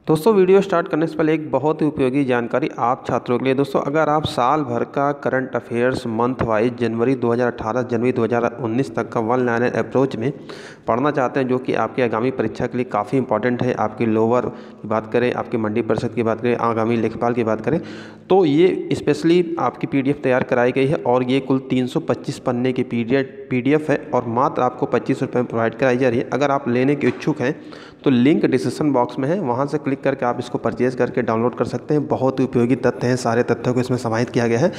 दोस्तों video start करने से पहले एक बहुत ही उपयोगी जानकारी आप छात्रों के लिए। दोस्तों अगर आप साल भर का करंट अफेयर्स मंथ वाइज जनवरी 2018 जनवरी 2019 तक का वन लाइनर अप्रोच में पढ़ना चाहते हैं, जो कि आपकी आगामी परीक्षा के लिए काफ़ी इंपॉर्टेंट है। आपकी लोअर की बात करें, आपकी मंडी परिषद की बात करें, आगामी लेखपाल की बात करें, तो ये स्पेशली आपकी PDF तैयार कराई गई है और ये कुल 325 पन्ने की PDF है और मात्र आपको 25 रुपये में प्रोवाइड कराई जा रही है। अगर आप लेने के इच्छुक हैं तो लिंक डिस्क्रिप्शन बॉक्स में है, वहाँ से क्लिक करके आप इसको परचेज़ करके डाउनलोड कर सकते हैं। बहुत ही उपयोगी तथ्य हैं, सारे तथ्यों को इसमें समाहित किया गया है।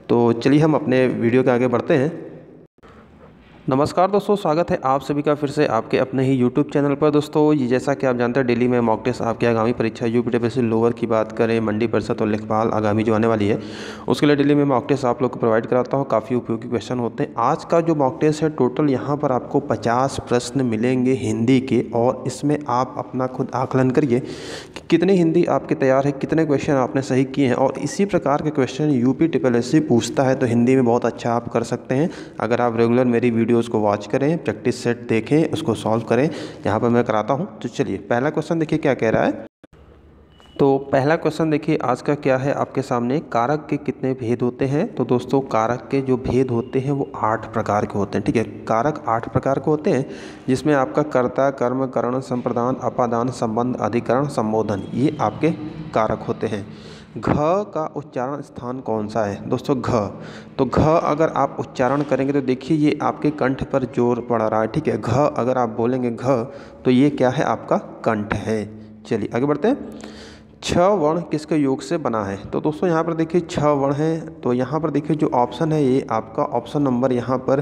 तो चलिए हम अपने वीडियो के आगे बढ़ते हैं। नमस्कार दोस्तों, स्वागत है आप सभी का फिर से आपके अपने ही YouTube चैनल पर। दोस्तों ये जैसा कि आप जानते हैं, डेली में मॉक टेस्ट आपकी आगामी परीक्षा UPSC लोअर की बात करें, मंडी परिषद और लेखपाल आगामी जो आने वाली है, उसके लिए डेली में मॉक टेस्ट आप लोग को प्रोवाइड कराता हूँ। काफ़ी उपयोगी क्वेश्चन होते हैं। आज का जो मॉक टेस्ट है, टोटल यहाँ पर आपको 50 प्रश्न मिलेंगे हिंदी के, और इसमें आप अपना खुद आकलन करिए कि कितनी हिंदी आपके तैयार है, कितने क्वेश्चन आपने सही किए हैं। और इसी प्रकार के क्वेश्चन UPSC पूछता है, तो हिंदी में बहुत अच्छा आप कर सकते हैं अगर आप रेगुलर मेरी वीडियोस को वॉच करें, प्रैक्टिस सेट देखें, उसको सॉल्व करें। यहाँ पर मैं कराता हूँ। तो चलिए पहला क्वेश्चन देखिए क्या कह रहा है। तो पहला क्वेश्चन देखिए आज का क्या है आपके सामने, कारक के कितने भेद होते हैं। तो दोस्तों कारक के जो भेद होते हैं वो 8 प्रकार के होते हैं। ठीक है, कारक 8 प्रकार के होते हैं, जिसमें आपका कर्ता, कर्म, करण, संप्रदान, अपादान, संबंध, अधिकरण, संबोधन, ये आपके कारक होते हैं। घ का उच्चारण स्थान कौन सा है दोस्तों? घ। तो घ अगर आप उच्चारण करेंगे तो देखिए ये आपके कंठ पर जोर पड़ रहा है। ठीक है, घ अगर आप बोलेंगे घ तो ये क्या है, आपका कंठ है। चलिए आगे बढ़ते हैं। छ वर्ण किसके योग से बना है? तो दोस्तों यहाँ पर देखिए 6 वर्ण है। तो यहाँ पर देखिए जो ऑप्शन है ये आपका ऑप्शन नंबर यहाँ पर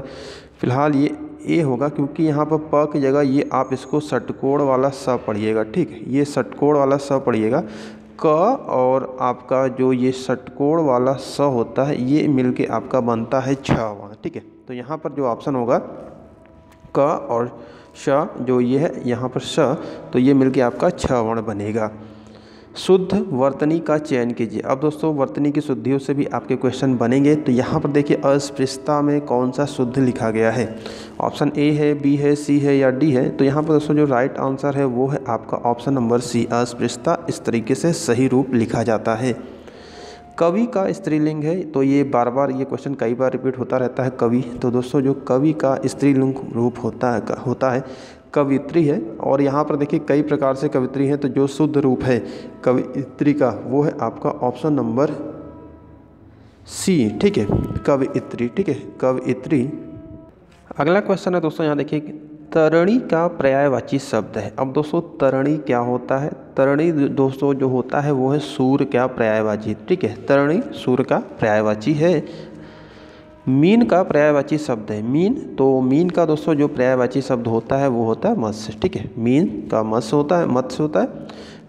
फिलहाल ये ए होगा, क्योंकि यहाँ पर प की जगह ये आप इसको षटकोण वाला स पढ़िएगा। ठीक है, ये षटकोण वाला स पढ़िएगा। क और आपका जो ये षटकोण वाला स होता है, ये मिलके आपका बनता है 6 वर्ण। ठीक है, तो यहाँ पर जो ऑप्शन होगा क और श, जो ये है यहाँ पर श, तो ये मिलके आपका 6 वर्ण बनेगा। शुद्ध वर्तनी का चयन कीजिए। अब दोस्तों वर्तनी की शुद्धियों से भी आपके क्वेश्चन बनेंगे। तो यहाँ पर देखिए अस्पृश्यता में कौन सा शुद्ध लिखा गया है? ऑप्शन ए है, बी है, सी है या डी है? तो यहाँ पर दोस्तों जो राइट आंसर है वो है आपका ऑप्शन नंबर सी, अस्पृश्यता इस तरीके से सही रूप लिखा जाता है। कवि का स्त्रीलिंग है, तो ये बार बार ये क्वेश्चन कई बार रिपीट होता रहता है। कवि, तो दोस्तों जो कवि का स्त्रीलिंग रूप होता है कवित्री है। और यहाँ पर देखिए कई प्रकार से कवित्री हैं, तो जो शुद्ध रूप है कवित्री का वो है आपका ऑप्शन नंबर सी। ठीक है, कवित्री। ठीक है, कवित्री। अगला क्वेश्चन है दोस्तों, यहाँ देखिए तरणी का पर्यायवाची शब्द है। अब दोस्तों तरणी क्या होता है? तरणी दोस्तों जो होता है वो है सूर्य का पर्यायवाची। ठीक है, तरणी सूर्य का पर्यायवाची है। मीन का पर्यायवाची शब्द है मीन। तो मीन का दोस्तों जो पर्यायवाची शब्द होता है वो होता है मत्स्य। ठीक है, मीन का मत्स्य होता है।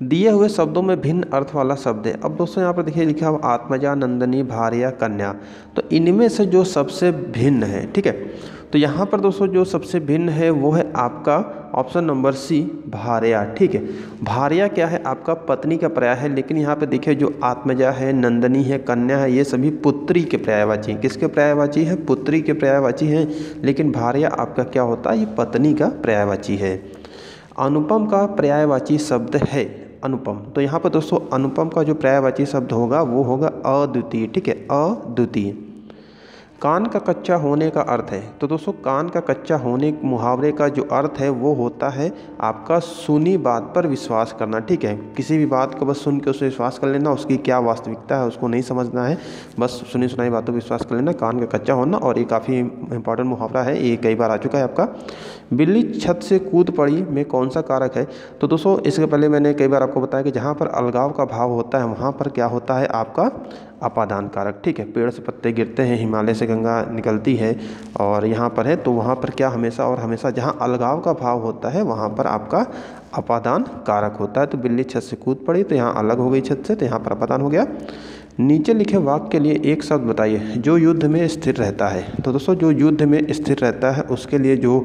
दिए हुए शब्दों में भिन्न अर्थ वाला शब्द है। अब दोस्तों यहाँ पर देखिए लिखा हुआ आत्मजा, नंदनी, भार्या, कन्या। तो इनमें से जो सबसे भिन्न है, ठीक है, तो यहाँ पर दोस्तों जो सबसे भिन्न है वो है आपका ऑप्शन नंबर सी, भार्या। ठीक है, भार्या क्या है, आपका पत्नी का पर्याय है। लेकिन यहाँ पे देखिए जो आत्मजा है, नंदनी है, कन्या है, ये सभी पुत्री के पर्यायवाची हैं। किसके पर्यायवाची है? पुत्री के पर्यायवाची हैं। लेकिन भार्या आपका क्या होता है, ये पत्नी का पर्यायवाची है। अनुपम का पर्यायवाची शब्द है अनुपम। तो यहाँ पर दोस्तों अनुपम का जो पर्यायवाची शब्द होगा वो होगा अद्वितीय। ठीक है, अद्वितीय। कान का कच्चा होने का अर्थ है। तो दोस्तों कान का कच्चा होने मुहावरे का जो अर्थ है वो होता है आपका सुनी बात पर विश्वास करना। ठीक है, किसी भी बात को बस सुन के उसे विश्वास कर लेना, उसकी क्या वास्तविकता है उसको नहीं समझना है, बस सुनी सुनाई बातों पर विश्वास कर लेना, कान का कच्चा होना। और ये काफ़ी इंपॉर्टेंट मुहावरा है, ये कई बार आ चुका है आपका। बिल्ली छत से कूद पड़ी में कौन सा कारक है? तो दोस्तों इसके पहले मैंने कई बार आपको बताया कि जहाँ पर अलगाव का भाव होता है वहाँ पर क्या होता है आपका अपादान कारक। ठीक है, पेड़ से पत्ते गिरते हैं, हिमालय से गंगा निकलती है, और यहाँ पर है, तो वहाँ पर क्या हमेशा और हमेशा जहाँ अलगाव का भाव होता है वहाँ पर आपका अपादान कारक होता है। तो बिल्ली छत से कूद पड़ी, तो यहाँ अलग हो गई छत से, तो यहाँ पर अपादान हो गया। नीचे लिखे वाक्य के लिए एक शब्द बताइए जो युद्ध में स्थिर रहता है। तो दोस्तों जो युद्ध में स्थिर रहता है उसके लिए जो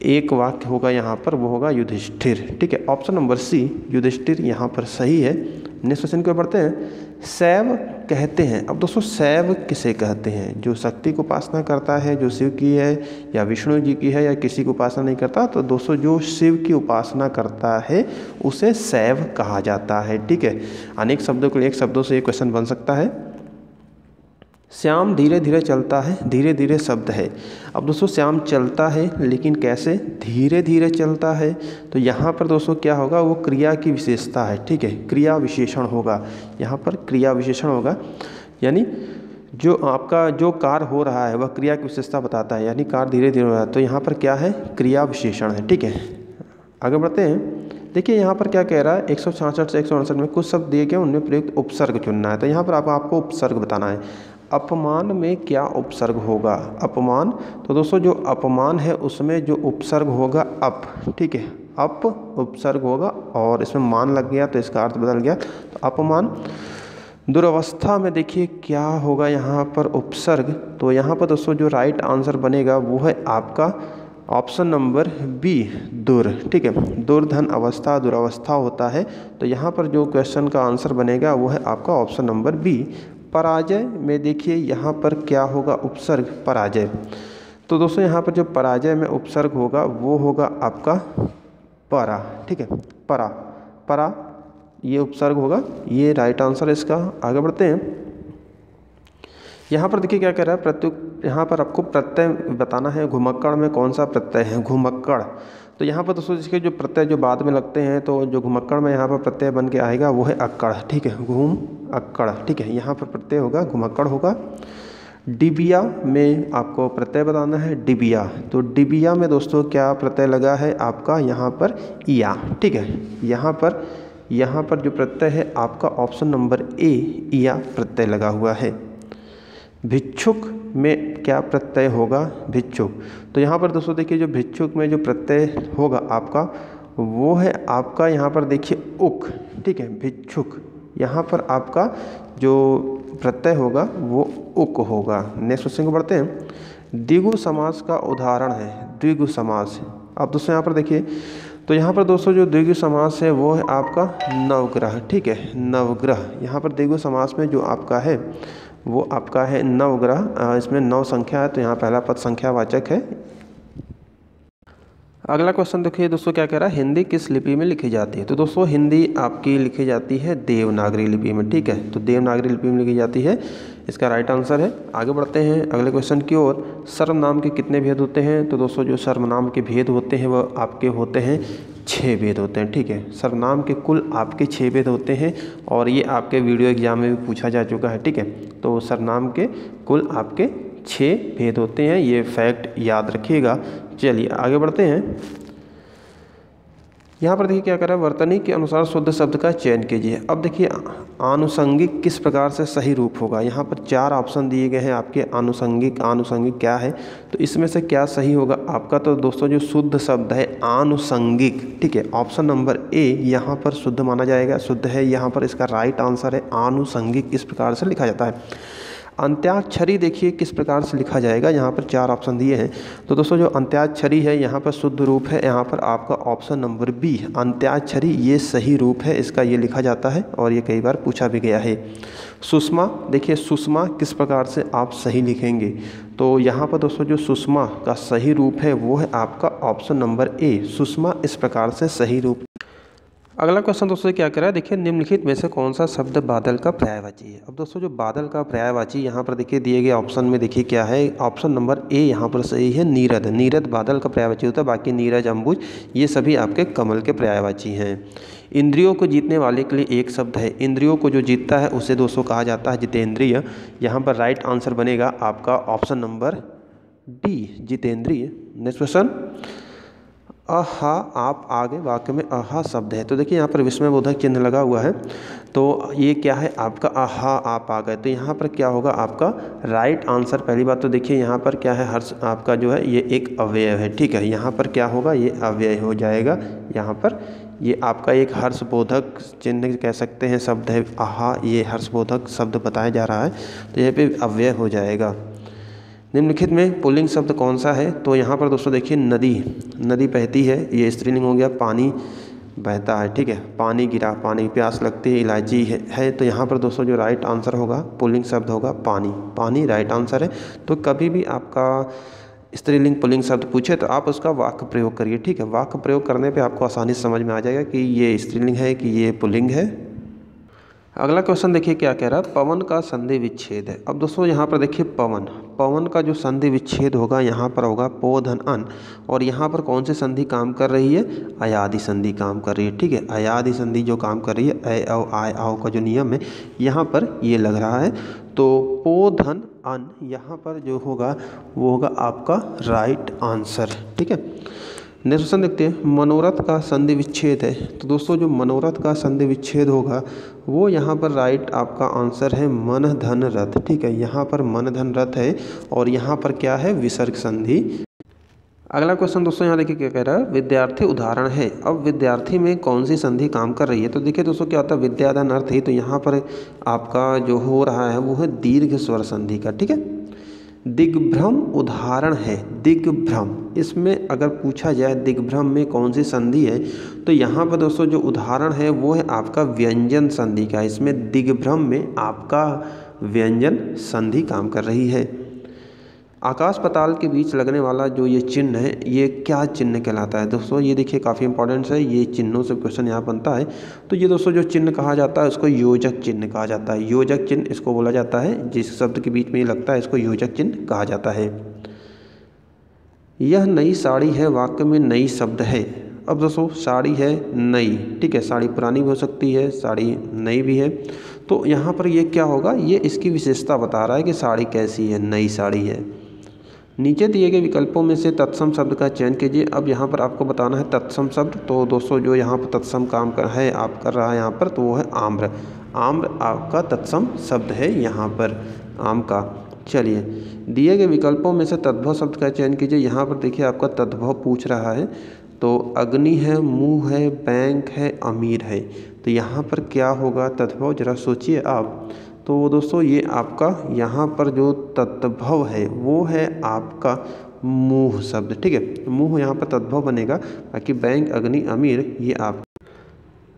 एक वाक्य होगा यहाँ पर वो होगा युधिष्ठिर। ठीक है, ऑप्शन नंबर सी, युधिष्ठिर यहाँ पर सही है। नेक्स्ट क्वेश्चन की ओर बढ़ते हैं। शैव कहते हैं। अब दोस्तों शैव किसे कहते हैं? जो शक्ति को उपासना करता है, जो शिव की है या विष्णु जी की है या किसी की उपासना नहीं करता, तो दोस्तों जो शिव की उपासना करता है उसे शैव कहा जाता है। ठीक है, अनेक शब्दों के लिए एक शब्दों से ये क्वेश्चन बन सकता है। श्याम धीरे धीरे चलता है, धीरे धीरे शब्द है। अब दोस्तों श्याम चलता है लेकिन कैसे? धीरे धीरे चलता है। तो यहाँ पर दोस्तों क्या होगा? वो क्रिया की विशेषता है। ठीक है, क्रिया विशेषण होगा, यहाँ पर क्रिया विशेषण होगा, यानी जो आपका जो कार्य हो रहा है वह क्रिया की विशेषता बताता है, यानी कार्य धीरे धीरे हो रहा है। तो यहाँ पर क्या है? क्रिया विशेषण है। ठीक है, आगे बढ़ते हैं। देखिए यहाँ पर क्या कह रहा है, 166 से 168 में कुछ शब्द दिए गए, उनमें प्रयुक्त उपसर्ग चुनना है। तो यहाँ पर आपको उपसर्ग बताना है। अपमान में क्या उपसर्ग होगा? अपमान, तो दोस्तों जो अपमान है उसमें जो उपसर्ग होगा अप। ठीक है, अप उपसर्ग होगा और इसमें मान लग गया तो इसका अर्थ बदल गया, तो अपमान। दुरावस्था में देखिए क्या होगा यहाँ पर उपसर्ग, तो यहाँ पर दोस्तों जो राइट आंसर बनेगा वो है आपका ऑप्शन नंबर बी, दुर। ठीक है, दुर्धन अवस्था दुरावस्था होता है, तो यहाँ पर जो क्वेश्चन का आंसर बनेगा वो है आपका ऑप्शन नंबर बी। पराजय में देखिए यहाँ पर क्या होगा? उपसर्ग पराजय। तो दोस्तों यहाँ पर जो पराजय में उपसर्ग होगा वो होगा आपका परा। ठीक है, परा, परा ये उपसर्ग होगा, ये राइट आंसर है इसका। आगे बढ़ते हैं। यहाँ पर देखिए क्या कह रहा है, प्रत्युक्त, यहाँ पर आपको प्रत्यय बताना है। घुमक्कड़ में कौन सा प्रत्यय है? घुमक्कड़। तो यहाँ पर दोस्तों इसके जो प्रत्यय जो बाद में लगते हैं, तो जो घुमक्कड़ में यहाँ पर प्रत्यय बन के आएगा वो है अक्कड़। ठीक है, घूम अक्कड़। ठीक है, यहाँ पर प्रत्यय होगा घुमक्कड़ होगा। डिबिया में आपको प्रत्यय बताना है, डिबिया। तो डिबिया में दोस्तों क्या प्रत्यय लगा है आपका? यहाँ पर इया। ठीक है, यहाँ पर जो प्रत्यय है आपका ऑप्शन नंबर ए, इया प्रत्यय लगा हुआ है। भिक्षुक में क्या प्रत्यय होगा? भिक्षुक। तो यहाँ पर दोस्तों देखिए जो भिक्षुक में जो प्रत्यय होगा आपका वो है आपका यहाँ पर देखिए उक। ठीक है, भिक्षुक, यहाँ पर आपका जो प्रत्यय होगा वो उक होगा। नेक्स्ट क्वेश्चन को बढ़ते हैं। द्विगु समास का उदाहरण है, द्विगु समास। अब दोस्तों यहाँ पर देखिए, तो यहाँ पर दोस्तों जो द्विगु समास है वो है आपका नवग्रह। ठीक है, नवग्रह। यहाँ पर द्विगु समास में जो आपका है वो आपका है नवग्रह। इसमें 9 संख्या है, तो यहाँ पहला पद संख्यावाचक है। अगला क्वेश्चन देखिए दोस्तों क्या कह रहा है, हिंदी किस लिपि में लिखी जाती है? तो दोस्तों हिंदी आपकी लिखी जाती है देवनागरी लिपि में। ठीक है, तो देवनागरी लिपि में लिखी जाती है, इसका राइट आंसर है। आगे बढ़ते हैं अगले क्वेश्चन की ओर। सर्वनाम के कितने भेद होते हैं? तो दोस्तों जो सर्वनाम के भेद होते हैं वह आपके होते हैं 6 भेद होते हैं। ठीक है, सर्वनाम के कुल आपके 6 भेद होते हैं और ये आपके वीडियो एग्जाम में भी पूछा जा चुका है। ठीक है, तो सर्वनाम के कुल आपके 6 भेद होते हैं, ये फैक्ट याद रखिएगा। चलिए आगे बढ़ते हैं। यहाँ पर देखिए क्या कर रहा है, वर्तनी के अनुसार शुद्ध शब्द का चयन कीजिए। अब देखिए आनुषंगिक किस प्रकार से सही रूप होगा? यहाँ पर 4 ऑप्शन दिए गए हैं आपके। आनुषंगिक क्या है, तो इसमें से क्या सही होगा आपका? तो दोस्तों जो शुद्ध शब्द है आनुषंगिक। ठीक है, ऑप्शन नंबर ए यहाँ पर शुद्ध माना जाएगा, शुद्ध है यहाँ पर, इसका राइट आंसर है आनुषंगिक। इस प्रकार से लिखा जाता है। अंत्याक्षरी देखिए किस प्रकार से लिखा जाएगा, यहाँ पर 4 ऑप्शन दिए हैं। तो दोस्तों जो अंत्याक्षरी है यहाँ पर शुद्ध रूप है, यहाँ पर आपका ऑप्शन नंबर बी अंत्याक्षरी, ये सही रूप है इसका, ये लिखा जाता है और ये कई बार पूछा भी गया है। सुषमा देखिए, सुषमा किस प्रकार से आप सही लिखेंगे? तो यहाँ पर दोस्तों जो सुषमा का सही रूप है वो है आपका ऑप्शन नंबर ए, सुषमा इस प्रकार से सही रूप। अगला क्वेश्चन दोस्तों क्या कह रहा है, देखिए निम्नलिखित में से कौन सा शब्द बादल का पर्यायवाची है? अब दोस्तों जो बादल का पर्यायवाची यहाँ पर देखिए दिए गए ऑप्शन में देखिए क्या है, ऑप्शन नंबर ए यहाँ पर सही है, नीरद। नीरद बादल का पर्यायवाची होता है, बाकी नीरज, अम्बुज ये सभी आपके कमल के पर्यायवाची हैं। इंद्रियों को जीतने वाले के लिए एक शब्द है, इंद्रियों को जो जीतता है उसे दोस्तों कहा जाता है जितेंद्रिय। यहाँ पर राइट आंसर बनेगा आपका ऑप्शन नंबर डी, जितेंद्रिय। नेक्स्ट क्वेश्चन, अहा आप आगे वाक्य में अहा शब्द है, तो देखिए यहाँ पर विस्मयबोधक चिन्ह लगा हुआ है, तो ये क्या है आपका अहा आप आ गए, तो यहाँ पर क्या होगा आपका राइट आंसर। पहली बात तो देखिए यहाँ पर क्या है, हर्ष आपका जो है ये एक अव्यय है। ठीक है, यहाँ पर क्या होगा, ये अव्यय हो जाएगा। यहाँ पर ये आपका एक हर्षबोधक चिन्ह कह सकते हैं शब्द है आहा, ये हर्षबोधक शब्द बताया जा रहा है, तो यहाँ पे अव्यय हो जाएगा। निम्नलिखित में पुल्लिंग शब्द कौन सा है? तो यहाँ पर दोस्तों देखिए नदी, नदी बहती है, ये स्त्रीलिंग हो गया। पानी, बहता है, ठीक है। पानी गिरा, पानी प्यास लगती है, इलायची है। तो यहाँ पर दोस्तों जो राइट आंसर होगा पुल्लिंग शब्द होगा पानी। पानी राइट आंसर है। तो कभी भी आपका स्त्रीलिंग पुल्लिंग शब्द पूछे तो आप उसका वाक्य प्रयोग करिए, ठीक है। वाक्य प्रयोग करने पे आपको आसानी से समझ में आ जाएगा कि ये स्त्रीलिंग है कि ये पुल्लिंग है। अगला क्वेश्चन देखिए क्या कह रहा है, पवन का संधि विच्छेद है। अब दोस्तों यहाँ पर देखिए पवन का जो संधि विच्छेद होगा यहाँ पर होगा पो धन अन, और यहाँ पर कौन सी संधि काम कर रही है, अयादि संधि काम कर रही है, ठीक है। अयादि संधि जो काम कर रही है, ऐ औ आय आओ का जो नियम है यहाँ पर ये लग रहा है। तो पो धन अन यहाँ पर जो होगा वो होगा आपका राइट आंसर, ठीक है। नेक्स्ट क्वेश्चन देखते हैं, मनोरथ का संधि विच्छेद है। तो दोस्तों जो मनोरथ का संधि विच्छेद होगा वो यहाँ पर राइट आपका आंसर है मन धन रथ, ठीक है। यहाँ पर मन धन रथ है और यहाँ पर क्या है, विसर्ग संधि। अगला क्वेश्चन दोस्तों यहाँ देखिए क्या कह रहा है, विद्यार्थी उदाहरण है। अब विद्यार्थी में कौन सी संधि काम कर रही है। तो देखिए दोस्तों क्या होता है, विद्याधन अर्थ ही, तो यहाँ पर आपका जो हो रहा है वो है दीर्घ स्वर संधि का, ठीक है। दिग्भ्रम उदाहरण है, दिग्भ्रम, इसमें अगर पूछा जाए दिग्भ्रम में कौन सी संधि है तो यहाँ पर दोस्तों जो उदाहरण है वो है आपका व्यंजन संधि का। इसमें दिग्भ्रम में आपका व्यंजन संधि काम कर रही है। आकाश पाताल के बीच लगने वाला जो ये चिन्ह है ये क्या चिन्ह कहलाता है। दोस्तों ये देखिए काफ़ी इंपॉर्टेंट है, ये चिन्हों से क्वेश्चन यहाँ बनता है। तो ये दोस्तों जो चिन्ह कहा जाता है उसको योजक चिन्ह कहा जाता है। योजक चिन्ह इसको बोला जाता है, जिस शब्द के बीच में ये लगता है इसको योजक चिन्ह कहा जाता है। यह नई साड़ी है, वाक्य में नई शब्द है। अब दोस्तों साड़ी है नई, ठीक है, साड़ी पुरानी भी हो सकती है, साड़ी नई भी है। तो यहाँ पर ये क्या होगा, ये इसकी विशेषता बता रहा है कि साड़ी कैसी है, नई साड़ी है। नीचे दिए गए विकल्पों में से तत्सम शब्द का चयन कीजिए। अब यहाँ पर आपको बताना है तत्सम शब्द। तो दोस्तों जो यहाँ पर तत्सम काम कर है आप कर रहा है यहाँ पर, तो वो है आम्र। आम्र आपका तत्सम शब्द है यहाँ पर, आम का। चलिए दिए गए विकल्पों में से तद्भव शब्द का चयन कीजिए। यहाँ पर देखिए आपका तद्भव पूछ रहा है, तो अग्नि है, मुँह है, बैंक है, अमीर है। तो यहाँ पर क्या होगा तद्भव, जरा सोचिए आप। तो दोस्तों ये आपका यहाँ पर जो तद्भव है वो है आपका मुँह शब्द, ठीक है। मुँह यहाँ पर तद्भव बनेगा, बाकी बैंक, अग्नि, अमीर ये आप।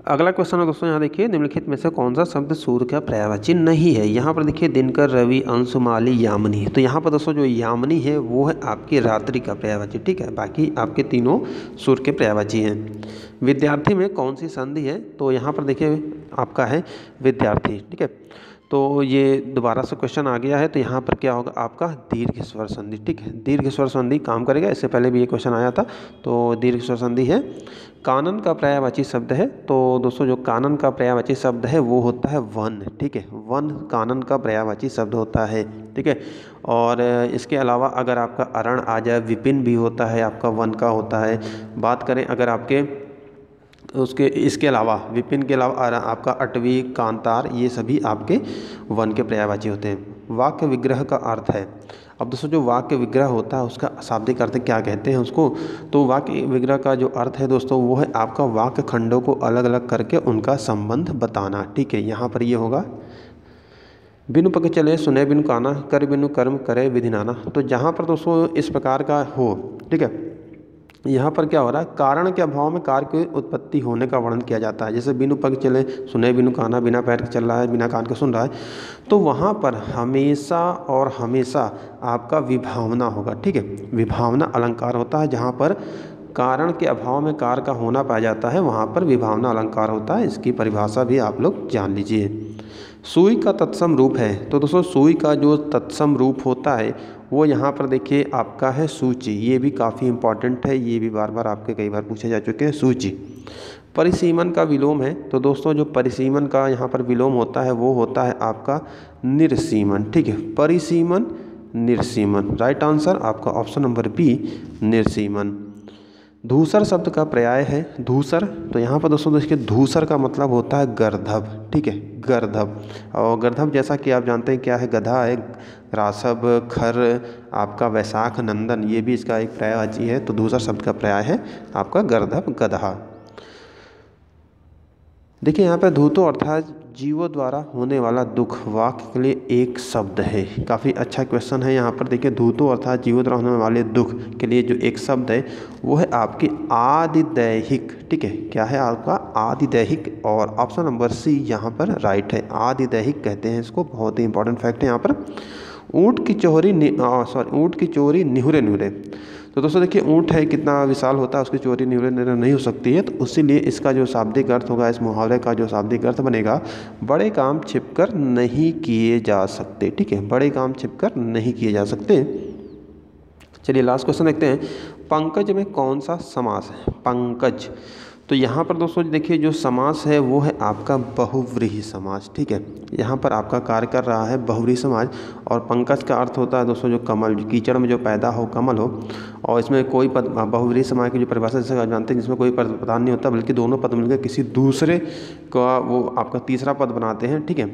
अगला क्वेश्चन है दोस्तों यहाँ देखिए, निम्नलिखित में से कौन सा शब्द सूर्य का पर्यायवाची नहीं है। यहाँ पर देखिए दिनकर, रवि, अंशुमाली, यामिनी। तो यहाँ पर दोस्तों जो यामिनी है वो है आपकी रात्रि का पर्यायवाची, ठीक है। बाकी आपके तीनों सूर्य के पर्यायवाची हैं। विद्यार्थी में कौन सी संधि है। तो यहाँ पर देखिए आपका है विद्यार्थी, ठीक है। तो ये दोबारा से क्वेश्चन आ गया है, तो यहाँ पर क्या होगा आपका दीर्घ स्वर संधि, ठीक है। दीर्घ स्वर संधि काम करेगा, इससे पहले भी ये क्वेश्चन आया था। तो दीर्घ स्वर संधि है। कानन का पर्यायवाची शब्द है। तो दोस्तों जो कानन का पर्यायवाची शब्द है वो होता है वन, ठीक है। वन कानन का पर्यायवाची शब्द होता है, ठीक है। और इसके अलावा अगर आपका अरण आ जाए, विपिन भी होता है आपका वन का होता है। बात करें अगर आपके उसके इसके अलावा विपिन के अलावा आपका अटवी, कांतार, ये सभी आपके वन के पर्यायवाची होते हैं। वाक्य विग्रह का अर्थ है। अब दोस्तों जो वाक्य विग्रह होता है उसका शाब्दिक अर्थ क्या कहते हैं उसको। तो वाक्य विग्रह का जो अर्थ है दोस्तों वो है आपका वाक्य खंडों को अलग अलग करके उनका संबंध बताना, ठीक है। यहाँ पर ये होगा बिनु पग चले, सुने बिनु काना, कर बिनु कर्म, करे विधि नाना। तो जहाँ पर दोस्तों इस प्रकार का हो, ठीक है, यहाँ पर क्या हो रहा है, कारण के अभाव में कार्य की उत्पत्ति होने का वर्णन किया जाता है। जैसे बिनु पग चले, सुने बिनु काना, बिना पैर के चल रहा है, बिना कान के सुन रहा है। तो वहाँ पर हमेशा और हमेशा आपका विभावना होगा, ठीक है। विभावना अलंकार होता है। जहाँ पर कारण के अभाव में कार्य का होना पाया जाता है वहाँ पर विभावना अलंकार होता है। इसकी परिभाषा भी आप लोग जान लीजिए। सुई का तत्सम रूप है। तो दोस्तों सुई का जो तत्सम रूप होता है वो यहाँ पर देखिए आपका है सूची। ये भी काफ़ी इंपॉर्टेंट है, ये भी बार बार आपके कई बार पूछे जा चुके हैं। सूची। परिसीमन का विलोम है। तो दोस्तों जो परिसीमन का यहाँ पर विलोम होता है वो होता है आपका निर्सीमन, ठीक है। परिसीमन, निर्सीमन। राइट आंसर आपका ऑप्शन नंबर बी, निर्सीमन। धूसर शब्द का पर्याय है धूसर। तो यहाँ पर दोस्तों देखिए धूसर का मतलब होता है गर्दभ, ठीक है, गर्दभ। और गर्दभ जैसा कि आप जानते हैं क्या है, गधा है, रासव, खर, आपका वैशाख, नंदन, ये भी इसका एक पर्यायवाची है। तो धूसर शब्द का पर्याय है आपका गर्दभ, गधा। देखिए यहाँ पर धूतो अर्थात जीवों द्वारा होने वाला दुख वाक्य के लिए एक शब्द है। काफ़ी अच्छा क्वेश्चन है यहाँ पर। देखिए धूतो अर्थात जीवों द्वारा होने वाले दुख के लिए जो एक शब्द है वो है आपकी आदिदैहिक। ठीक है, क्या है आपका आदिदैहिक, और ऑप्शन नंबर सी यहाँ पर राइट है। आदिदैहिक कहते हैं इसको, बहुत ही इंपॉर्टेंट फैक्ट है यहाँ पर। ऊँट की चोरी निहुरे निहुरे। तो दोस्तों देखिए ऊँट है कितना विशाल होता है, उसकी चोरी निहुरे निहुरे नहीं हो सकती है, तो इसीलिए इसका जो शाब्दिक अर्थ होगा, इस मुहावरे का जो शाब्दिक अर्थ बनेगा, बड़े काम छिपकर नहीं किए जा सकते। ठीक है, बड़े काम छिपकर नहीं किए जा सकते। चलिए लास्ट क्वेश्चन देखते हैं। पंकज में कौन सा समास है? पंकज, तो यहाँ पर दोस्तों देखिए जो समास है वो है आपका बहुव्रीहि समास। ठीक है, यहाँ पर आपका कार्य कर रहा है बहुव्रीहि समास। और पंकज का अर्थ होता है दोस्तों जो कमल, कीचड़ में जो पैदा हो कमल हो। और इसमें कोई पद, बहुव्रीहि समास की जो परिभाषा जैसे आप जानते हैं, जिसमें कोई पद प्रधान नहीं होता बल्कि दोनों पद मिलकर किसी दूसरे का वो आपका तीसरा पद बनाते हैं। ठीक है,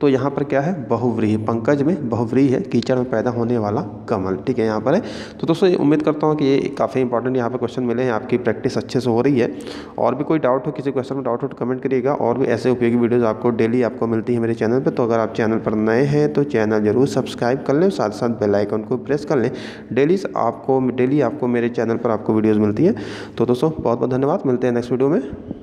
तो यहाँ पर क्या है बहुव्रीहि, पंकज में बहुव्रीहि है, कीचड़ में पैदा होने वाला कमल। ठीक है, यहाँ पर है। तो दोस्तों ये उम्मीद करता हूँ कि ये काफ़ी इंपॉर्टेंट यहाँ पर क्वेश्चन मिले हैं, आपकी प्रैक्टिस अच्छे से हो रही है। और भी कोई डाउट हो, किसी क्वेश्चन में डाउट हो तो कमेंट करिएगा। और भी ऐसे उपयोगी वीडियोज़ आपको डेली आपको मिलती है मेरे चैनल पर। तो अगर आप चैनल पर नए हैं तो चैनल जरूर सब्सक्राइब कर लें, साथ साथ बेल आइकन को प्रेस कर लें। डेली आपको मेरे चैनल पर आपको वीडियोज़ मिलती है। तो दोस्तों बहुत बहुत धन्यवाद, मिलते हैं नेक्स्ट वीडियो में।